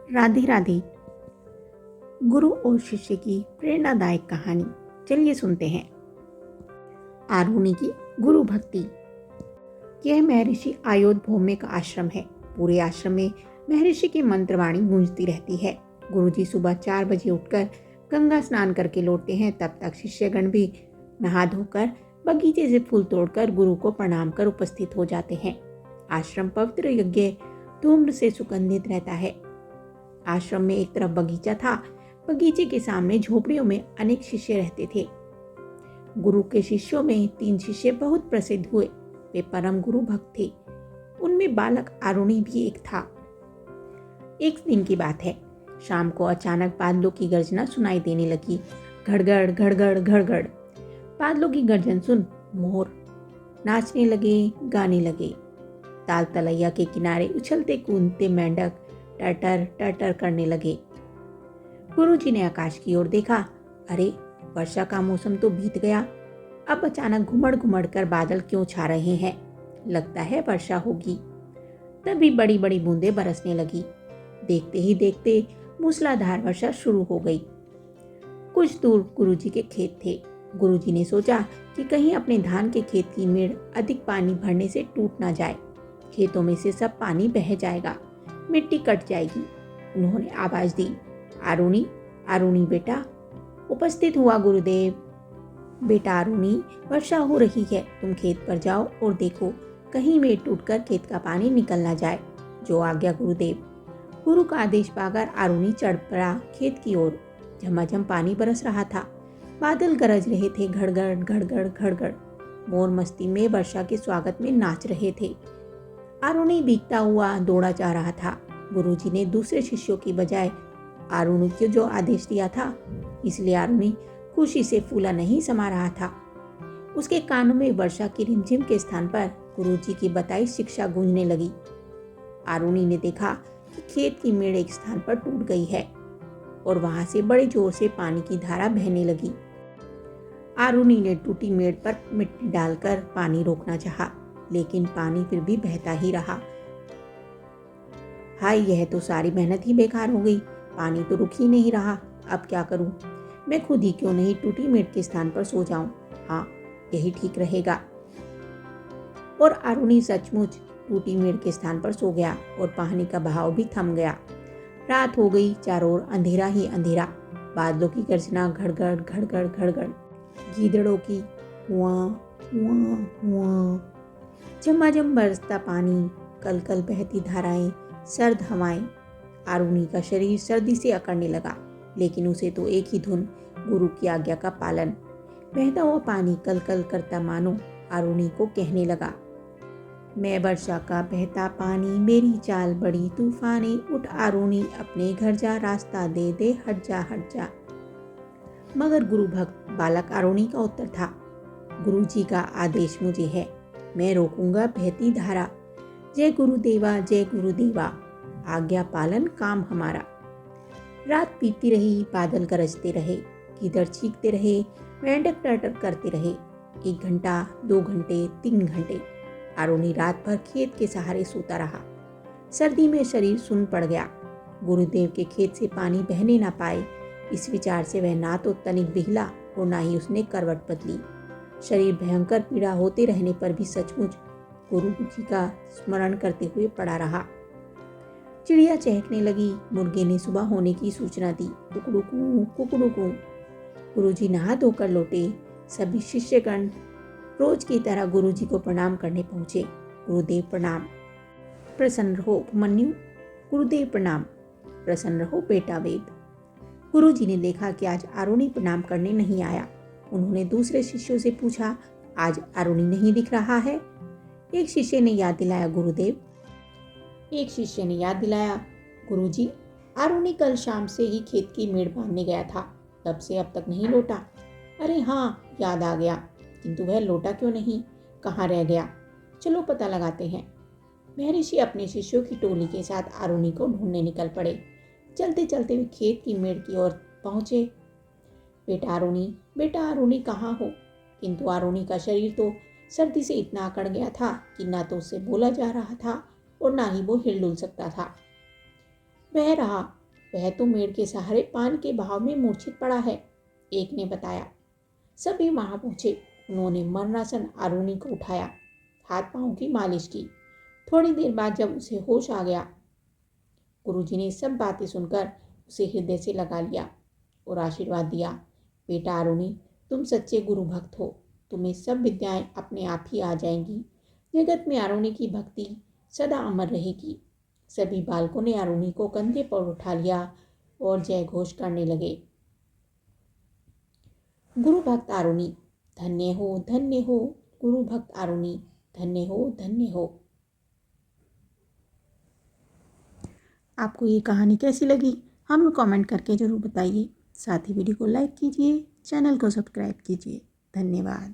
राधे राधे। गुरु और शिष्य की प्रेरणादायक कहानी, चलिए सुनते हैं। आरुणि की गुरु भक्ति। यह महर्षि आयोध भौम्य का आश्रम है। पूरे आश्रम में महर्षि की मंत्रवाणी गूंजती रहती है। गुरुजी सुबह 4 बजे उठकर गंगा स्नान करके लौटते हैं। तब तक शिष्यगण भी नहा धोकर बगीचे से फूल तोड़कर गुरु को प्रणाम कर उपस्थित हो जाते हैं। आश्रम पवित्र यज्ञ धूम्र से सुगंधित रहता है। आश्रम में एक तरफ बगीचा था। बगीचे के सामने झोपड़ियों में अनेक शिष्य रहते थे। गुरु के शिष्यों में 3 शिष्य बहुत प्रसिद्ध हुए। वे परम गुरु भक्त थे। उनमें बालक आरुणि भी एक था। एक दिन की बात है। शाम को अचानक बादलों की गर्जना सुनाई देने लगी। घड़घड़ घड़घड़ घड़घड़। बादलों की गर्जन सुन मोर नाचने लगे, गाने लगे। ताल तलैया के किनारे उछलते कूदते मेंढक टटर टटर करने लगे। गुरुजी ने आकाश की ओर देखा। अरे, वर्षा का मौसम तो बीत गया। अब अचानक घुमड़ घुमड़ कर बादल क्यों छा रहे हैं? लगता है वर्षा होगी। तभी बड़ी बड़ी बूंदें बरसने लगी। देखते ही देखते मूसलाधार वर्षा शुरू हो गई। कुछ दूर गुरुजी के खेत थे। गुरुजी ने सोचा कि कहीं अपने धान के खेत की मेड़ अधिक पानी भरने से टूट ना जाए। खेतों में से सब पानी बह जाएगा, मिट्टी कट जाएगी। उन्होंने आवाज दी, आरुणि, आरुणि बेटा। उपस्थित हुआ गुरुदेव। बेटा आरुणि, वर्षा हो रही है, तुम खेत पर जाओ और देखो कहीं मेड़ टूटकर खेत का पानी निकल ना जाए। जो आज्ञा गुरुदेव। गुरु का आदेश पाकर आरुणि चढ़ पड़ा खेत की ओर। झमाझम पानी बरस रहा था। बादल गरज रहे थे, घड़घड़ घड़घड़ घड़घड़। मोर मस्ती में वर्षा के स्वागत में नाच रहे थे। आरुणि भीगता हुआ दौड़ा जा रहा था। गुरुजी ने दूसरे शिष्यों की बजाय आरुणि को जो आदेश दिया था, इसलिए आरुणि खुशी से फूला नहीं समा रहा था। उसके कानों में वर्षा की रिमझिम के स्थान पर गुरुजी की बताई शिक्षा गूंजने लगी। आरुणि ने देखा कि खेत की मेड़ एक स्थान पर टूट गई है और वहां से बड़े जोर से पानी की धारा बहने लगी। आरुणि ने टूटी मेड़ पर मिट्टी डालकर पानी रोकना चाहा, लेकिन पानी फिर भी बहता ही रहा। हाय, यह तो सारी मेहनत ही बेकार हो गई। पानी तो रुक ही नहीं रहा। अब क्या करूं? मैं खुद ही क्यों नहीं टूटी मेड़ के स्थान पर सो जाऊं? हाँ, यही ठीक रहेगा। और आरुणि सचमुच टूटी मेड़ के स्थान पर सो गया और पानी का बहाव भी थम गया। रात हो गई। चारों ओर अंधेरा ही अंधेरा। बादलों की गर्जना घड़घड़ घड़घड़ घड़घड़। गीदड़ों की हुआ हुआ हुआ। झमाझम बरसता पानी, कल कल बहती धाराएं, सर्द हवाएं। आरुणि का शरीर सर्दी से अकड़ने लगा, लेकिन उसे तो एक ही धुन, गुरु की आज्ञा का पालन। बहता हुआ पानी कल कल करता मानो आरुणि को कहने लगा, मैं वर्षा का बहता पानी, मेरी चाल बड़ी तूफानी। उठ आरुणि, अपने घर जा, रास्ता दे दे, हट जा हट जा। मगर गुरु भक्त बालक आरुणि का उत्तर था, गुरुजी का आदेश मुझे है, मैं रोकूंगा बहती धारा। जय गुरुदेवा, जय गुरुदेवा। आज्ञा पालन काम हमारा। रात बीतती रही। बादल गरजते रहे, गीदड़ चीखते रहे, मेंढक टटर करते रहे। 1 घंटा, 2 घंटे, 3 घंटे। आरुणि रात भर खेत के सहारे सोता रहा। सर्दी में शरीर सुन्न पड़ गया। गुरुदेव के खेत से पानी बहने ना पाए, इस विचार से वह ना तो तनिक बिहला और ना ही उसने करवट बदली। शरीर भयंकर पीड़ा होते रहने पर भी सचमुच गुरु जी का स्मरण करते हुए पड़ा रहा। चिड़िया चहकने लगी। मुर्गे ने सुबह होने की सूचना दी। कुकड़ुकू कुकड़ुकू। गुरुजी नहा धोकर लौटे। सभी शिष्यगण रोज की तरह गुरुजी को प्रणाम करने पहुंचे। गुरुदेव प्रणाम। प्रसन्न रहो उपमन्यु। गुरुदेव प्रणाम। प्रसन्न रहो बेटा वेद। गुरुजी ने देखा कि आज आरुणि प्रणाम करने नहीं आया। उन्होंने दूसरे शिष्यों से पूछा, आज आरुणि नहीं दिख रहा है? एक शिष्य ने याद दिलाया, गुरुदेव। एक शिष्य ने याद दिलाया, गुरुजी, आरुणि कल शाम से ही खेत की मेड़ बांधने गया था, तब से अब तक नहीं लौटा। अरे हाँ, याद आ गया, किंतु वह लौटा क्यों नहीं? कहाँ रह गया? चलो पता लगाते हैं। महर्षि अपने शिष्यों की टोली के साथ आरुणि को ढूंढने निकल पड़े। चलते चलते वे खेत की मेड़ की ओर पहुंचे। बेटा आरुणि कहाँ हो? किंतु आरुणि का शरीर तो सर्दी से इतना अकड़ गया था कि ना तो उससे बोला जा रहा था और ना ही वो हिलडुल सकता था। बह रहा, वह तो मेड़ के सहारे पान के बहाव में मूर्छित पड़ा है, एक ने बताया। सभी वहां पहुंचे। उन्होंने मरणासन आरुणि को उठाया, हाथ पांव की मालिश की। थोड़ी देर बाद जब उसे होश आ गया, गुरुजी ने सब बातें सुनकर उसे हृदय से लगा लिया और आशीर्वाद दिया। बेटा आरुणि, तुम सच्चे गुरु भक्त हो, तुम्हें सब विद्याएं अपने आप ही आ जाएंगी। जगत में आरुणि की भक्ति सदा अमर रहेगी। सभी बालकों ने आरुणि को कंधे पर उठा लिया और जय घोष करने लगे। गुरु भक्त आरुणि, धन्य हो, धन्य हो। गुरु भक्त आरुणि, धन्य हो, धन्य हो। आपको ये कहानी कैसी लगी हमें कमेंट करके ज़रूर बताइए। साथ ही वीडियो को लाइक कीजिए, चैनल को सब्सक्राइब कीजिए। धन्यवाद।